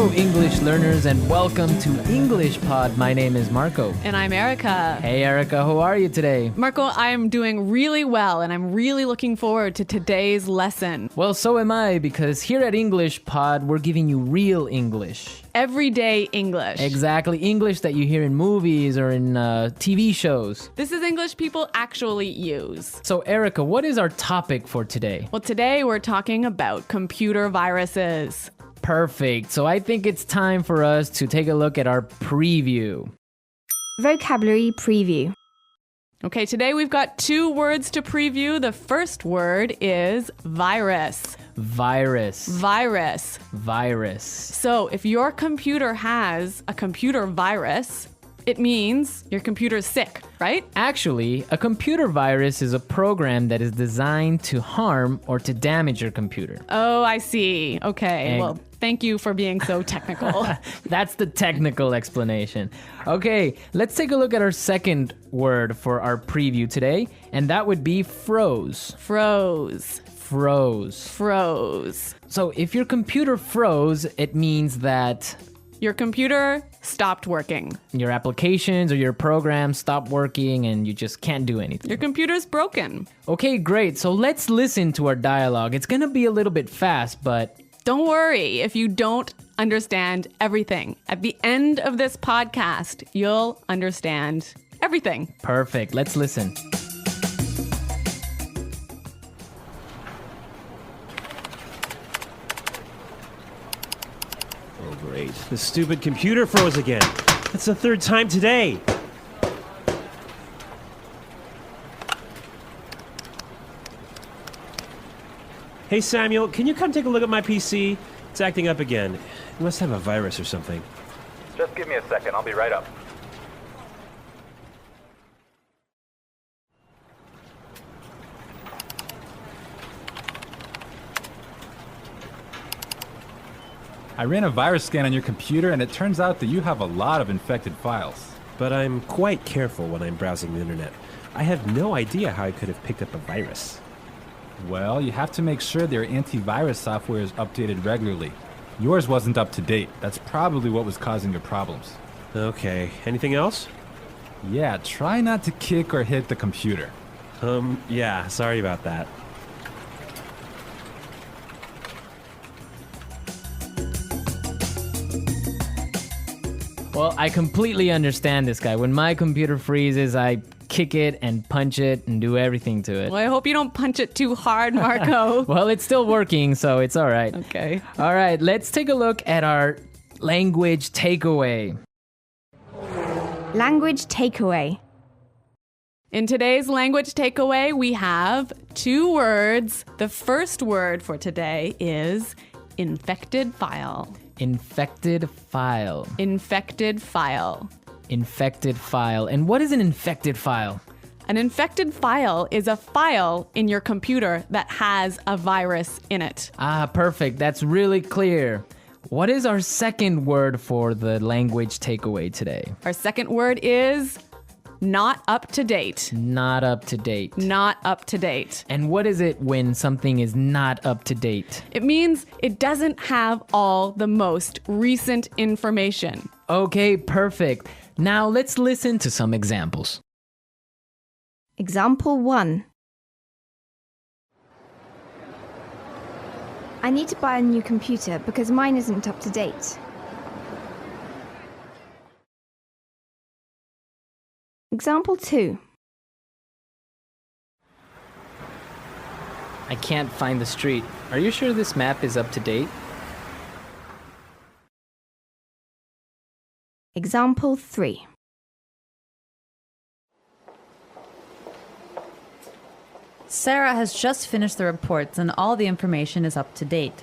Hello, English learners, and welcome to English Pod. My name is Marco. And I'm Erica. Hey, Erica, how are you today? Marco, I'm doing really well, and I'm really looking forward to today's lesson. Well, so am I, because here at English Pod, we're giving you real English. Everyday English. Exactly, English that you hear in movies or in TV shows. This is English people actually use. So, Erica, what is our topic for today? Well, today we're talking about computer viruses. Perfect. So I think it's time for us to take a look at our preview. Vocabulary preview. Okay, today we've got 2 words to preview. The first word is virus. Virus. Virus. Virus. So if your computer has a computer virus, it means your computer's sick, right? Actually, a computer virus is a program that is designed to harm or to damage your computer. Oh, I see. Okay, well, thank you for being so technical. That's the technical explanation. Okay, let's take a look at our second word for our preview today, and that would be froze. Froze. Froze. Froze. So if your computer froze, it means that Your computer stopped working. your applications or your programs stop working and you just can't do anything. Your computer's broken. Okay, great. So let's listen to our dialogue. It's gonna be a little bit fast, but Don't worry if you don't understand everything. At the end of this podcast, you'll understand everything. perfect. Let's listen. Oh, great. The stupid computer froze again. That's the 3rd time today. Hey, Samuel, can you come take a look at my PC? It's acting up again. It must have a virus or something. Just give me a second. I'll be right up. I ran a virus scan on your computer, and it turns out that you have a lot of infected files. But I'm quite careful when I'm browsing the internet. I have no idea how I could have picked up a virus. Well, you have to make sure their antivirus software is updated regularly. Yours wasn't up to date. That's probably what was causing your problems. Okay, anything else? Yeah, try not to kick or hit the computer. Yeah, sorry about that. Well, I completely understand this guy. When my computer freezes, I kick it and punch it and do everything to it. Well, I hope you don't punch it too hard, Marco. Well, it's still working, so it's all right. Okay. All right, let's take a look at our language takeaway. Language takeaway. In today's language takeaway, we have 2 words. The first word for today is infected file. Infected file. Infected file. Infected file. And what is an infected file? An infected file is a file in your computer that has a virus in it. Ah, perfect. That's really clear. What is our second word for the language takeaway today? Our second word is not up to date. Not up to date. Not up to date. And what is it when something is not up to date? It means it doesn't have all the most recent information. Okay, perfect. Now let's listen to some examples. Example 1. I need to buy a new computer because mine isn't up to date. Example 2. I can't find the street. Are you sure this map is up to date? Example 3. Sarah has just finished the reports and all the information is up to date.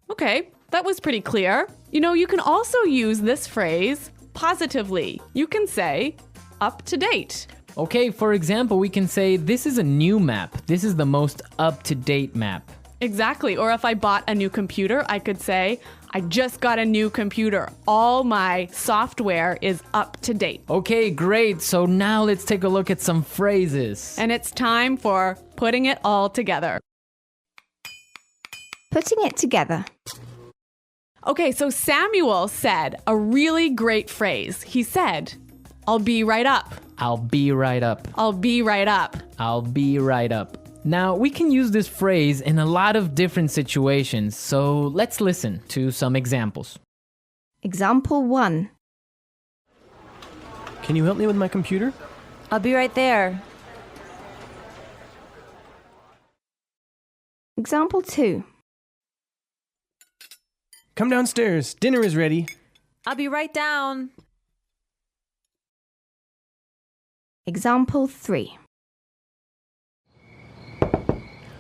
Okay, that was pretty clear. You know, you can also use this phrase positively. You can say, up to date. Okay, for example, we can say this is a new map. This is the most up-to-date map. Exactly. Or if I bought a new computer, I could say, I just got a new computer. All my software is up to date. Okay, great. So now let's take a look at some phrases. And it's time for putting it all together. Putting it together. Okay, so Samuel said a really great phrase. He said, I'll be right up. I'll be right up. I'll be right up. I'll be right up. Now, we can use this phrase in a lot of different situations, so let's listen to some examples. Example 1. Can you help me with my computer? I'll be right there. Example 2. Come downstairs. Dinner is ready. I'll be right down. Example 3.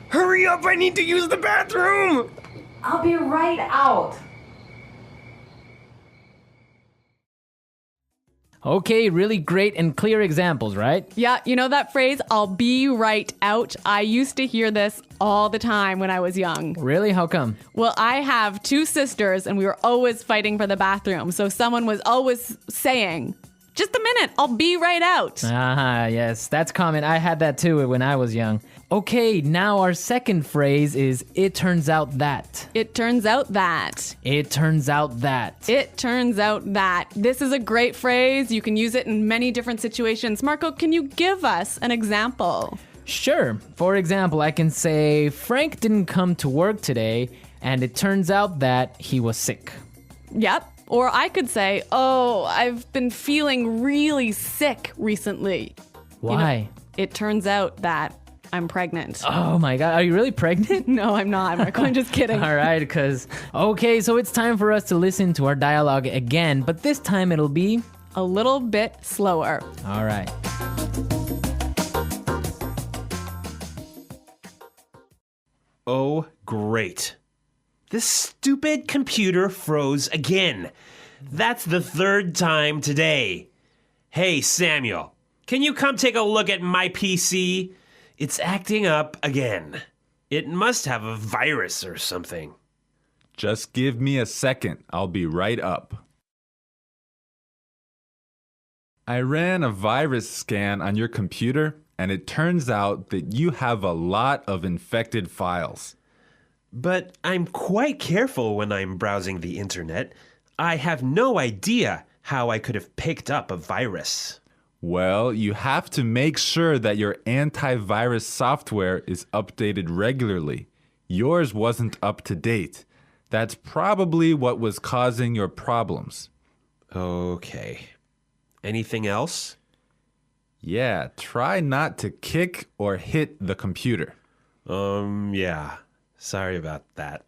Hurry up, I need to use the bathroom! I'll be right out. Okay, really great and clear examples, right? Yeah, you know that phrase, I'll be right out? I used to hear this all the time when I was young. Really? How come? Well, I have 2 sisters and we were always fighting for the bathroom. So someone was always saying, just a minute, I'll be right out. Ah, yes, that's common. I had that too when I was young. Okay, now our second phrase is, it turns out that. It turns out that. It turns out that. It turns out that. This is a great phrase. You can use it in many different situations. Marco, can you give us an example? Sure. For example, I can say, Frank didn't come to work today, and it turns out that he was sick. Yep. Or I could say, oh, I've been feeling really sick recently. Why? It turns out that I'm pregnant. Oh my God, are you really pregnant? No, I'm not, Marco. I'm just kidding. All right, okay, so it's time for us to listen to our dialogue again, but this time it'll be A little bit slower. all right. Oh, great. This stupid computer froze again. That's the 3rd time today. Hey, Samuel, can you come take a look at my PC? It's acting up again. It must have a virus or something. Just give me a second. I'll be right up. I ran a virus scan on your computer, and it turns out that you have a lot of infected files. But I'm quite careful when I'm browsing the internet. I have no idea how I could have picked up a virus. Well, you have to make sure that your antivirus software is updated regularly. Yours wasn't up to date. That's probably what was causing your problems. Okay. Anything else? Yeah, try not to kick or hit the computer. Yeah. Sorry about that.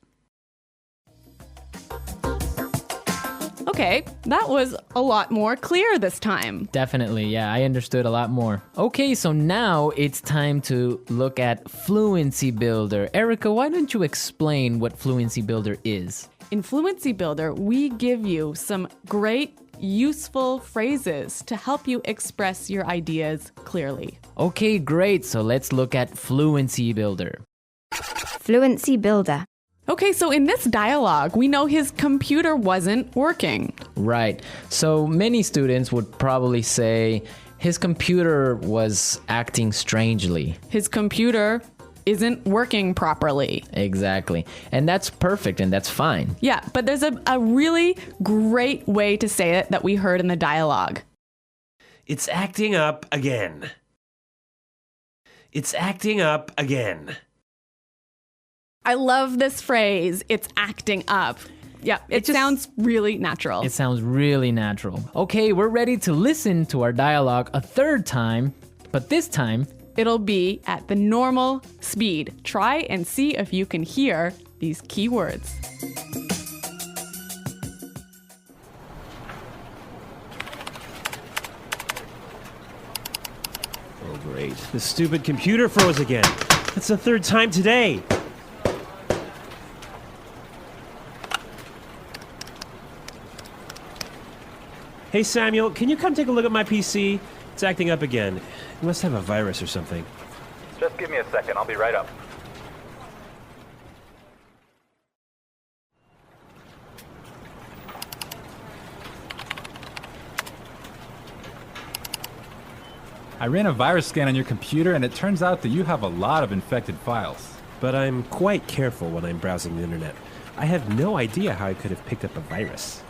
Okay, that was a lot more clear this time. Definitely, yeah, I understood a lot more. Okay, so now it's time to look at Fluency Builder. Erica, why don't you explain what Fluency Builder is? In Fluency Builder, we give you some great, useful phrases to help you express your ideas clearly. Okay, great, so let's look at Fluency Builder. Fluency Builder. Okay, so in this dialogue, we know his computer wasn't working. Right, so many students would probably say his computer was acting strangely. His computer isn't working properly. Exactly, and that's perfect and that's fine. Yeah, but there's a really great way to say it that we heard in the dialogue. It's acting up again. It's acting up again. I love this phrase, it's acting up. Yeah, it sounds really natural. It sounds really natural. Okay, we're ready to listen to our dialogue a 3rd time, but this time, It'll be at the normal speed. Try and see if you can hear these key words. Oh, great. The stupid computer froze again. That's the 3rd time today. Hey, Samuel, can you come take a look at my PC? It's acting up again. It must have a virus or something. Just give me a second. I'll be right up. I ran a virus scan on your computer, and it turns out that you have a lot of infected files. but I'm quite careful when I'm browsing the internet. I have no idea how I could have picked up a virus.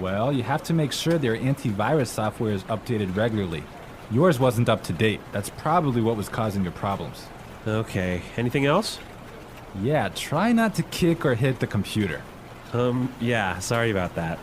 Well, you have to make sure their antivirus software is updated regularly. Yours wasn't up to date. That's probably what was causing your problems. Okay, anything else? Yeah, try not to kick or hit the computer. Yeah, sorry about that.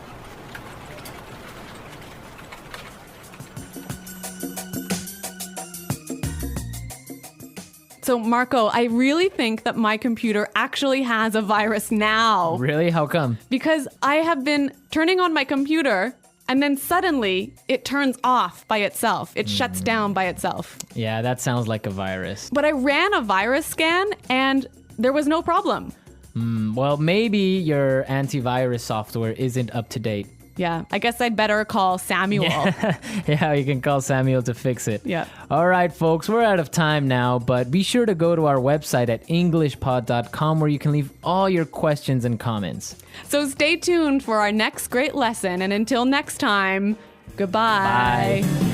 So, Marco, I really think that my computer actually has a virus now. Really? How come? Because I have been turning on my computer and then suddenly it turns off by itself. It shuts down by itself. Yeah, that sounds like a virus. But I ran a virus scan and there was no problem. Well, maybe your antivirus software isn't up to date. Yeah, I guess I'd better call Samuel. Yeah, you can call Samuel to fix it. Yeah. All right, folks, we're out of time now, but be sure to go to our website at englishpod.com where you can leave all your questions and comments. So stay tuned for our next great lesson. And until next time, goodbye. Bye.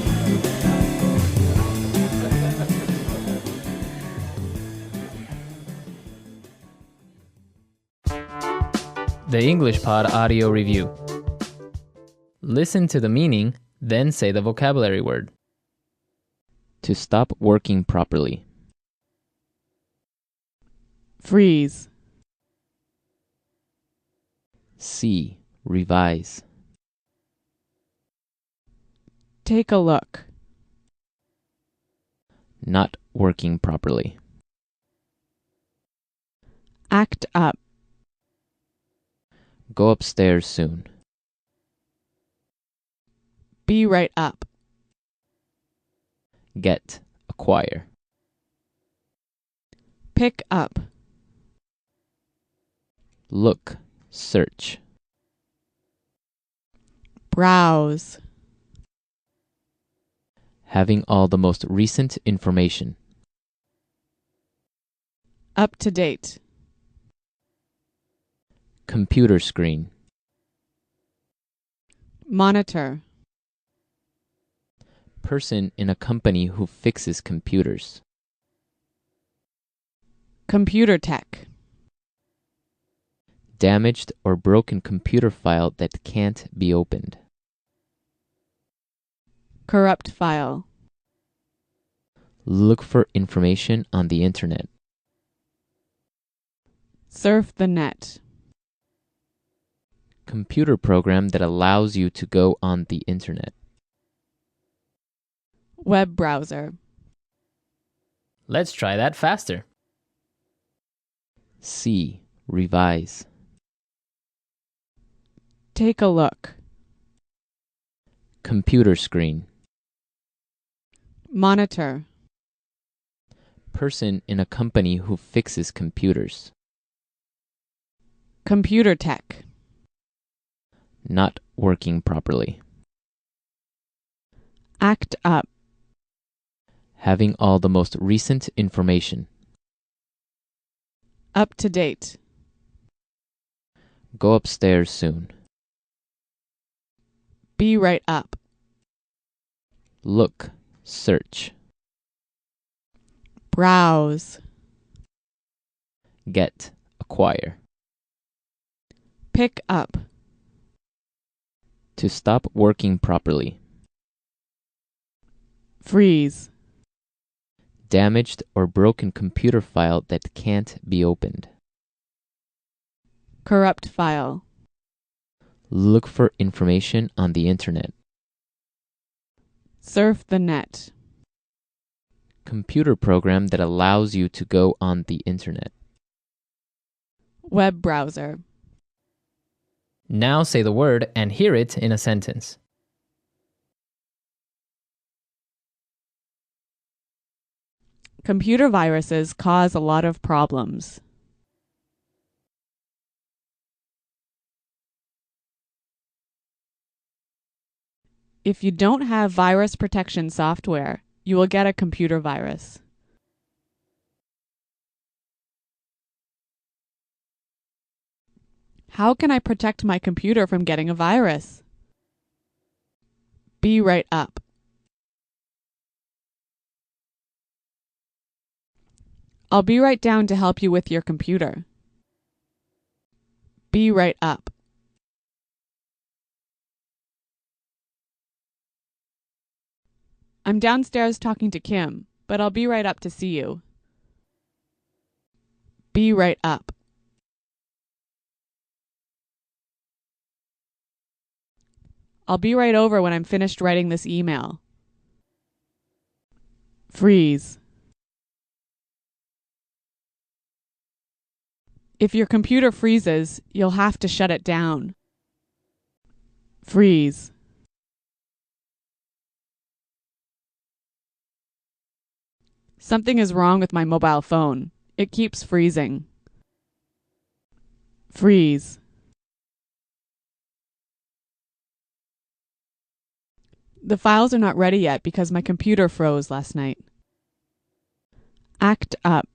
The English Pod Audio Review. Listen to the meaning, then say the vocabulary word. To stop working properly. Freeze. See, revise. Take a look. Not working properly. Act up. Go upstairs soon. Be right up. Get, acquire. Pick up. Look, search. Browse. Having all the most recent information. Up to date. Computer screen. Monitor. Person in a company who fixes computers. Computer tech. Damaged or broken computer file that can't be opened. Corrupt file. Look for information on the internet. Surf the net. Computer program that allows you to go on the internet. Web browser. Let's try that faster. See, revise. Take a look. Computer screen. Monitor. Person in a company who fixes computers. Computer tech. Not working properly. Act up. Having all the most recent information. Up to date. Go upstairs soon. Be right up. Look, search. Browse. Get, acquire. Pick up. To stop working properly. Freeze. Damaged or broken computer file that can't be opened. Corrupt file. Look for information on the internet. Surf the net. Computer program that allows you to go on the internet. Web browser. Now say the word and hear it in a sentence. Computer viruses cause a lot of problems. If you don't have virus protection software, you will get a computer virus. How can I protect my computer from getting a virus? Be right up. I'll be right down to help you with your computer. Be right up. I'm downstairs talking to Kim, but I'll be right up to see you. Be right up. I'll be right over when I'm finished writing this email. Freeze. If your computer freezes, you'll have to shut it down. Freeze. Something is wrong with my mobile phone. It keeps freezing. Freeze. The files are not ready yet because my computer froze last night. Act up.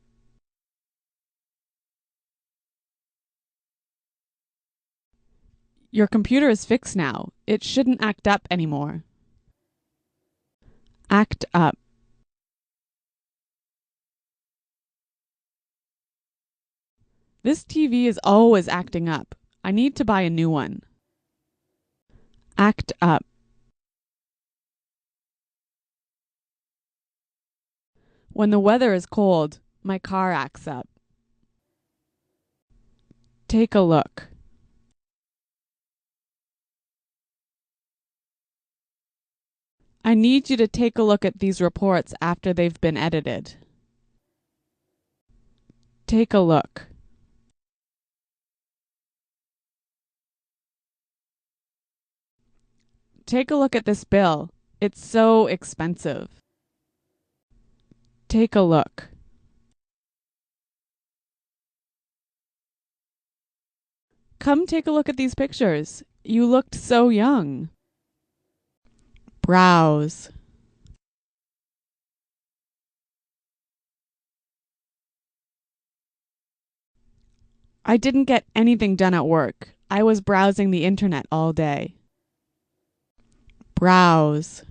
Your computer is fixed now. It shouldn't act up anymore. Act up. This TV is always acting up. I need to buy a new one. Act up. When the weather is cold, my car acts up. Take a look. I need you to take a look at these reports after they've been edited. Take a look. Take a look at this bill. It's so expensive. Take a look. Come take a look at these pictures. You looked so young. Browse. I didn't get anything done at work. I was browsing the internet all day. Browse.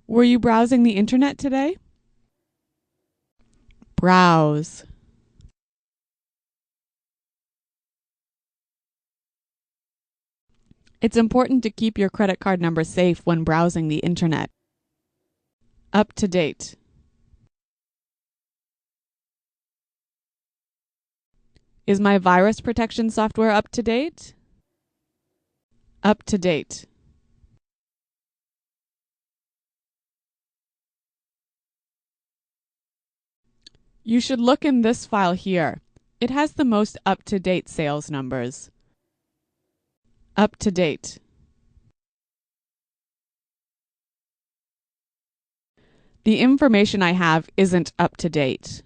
Were you browsing the internet today? Browse. It's important to keep your credit card number safe when browsing the internet. Up to date. Is my virus protection software up to date? Up to date. You should look in this file here. It has the most up-to-date sales numbers. Up to date. The information I have isn't up to date.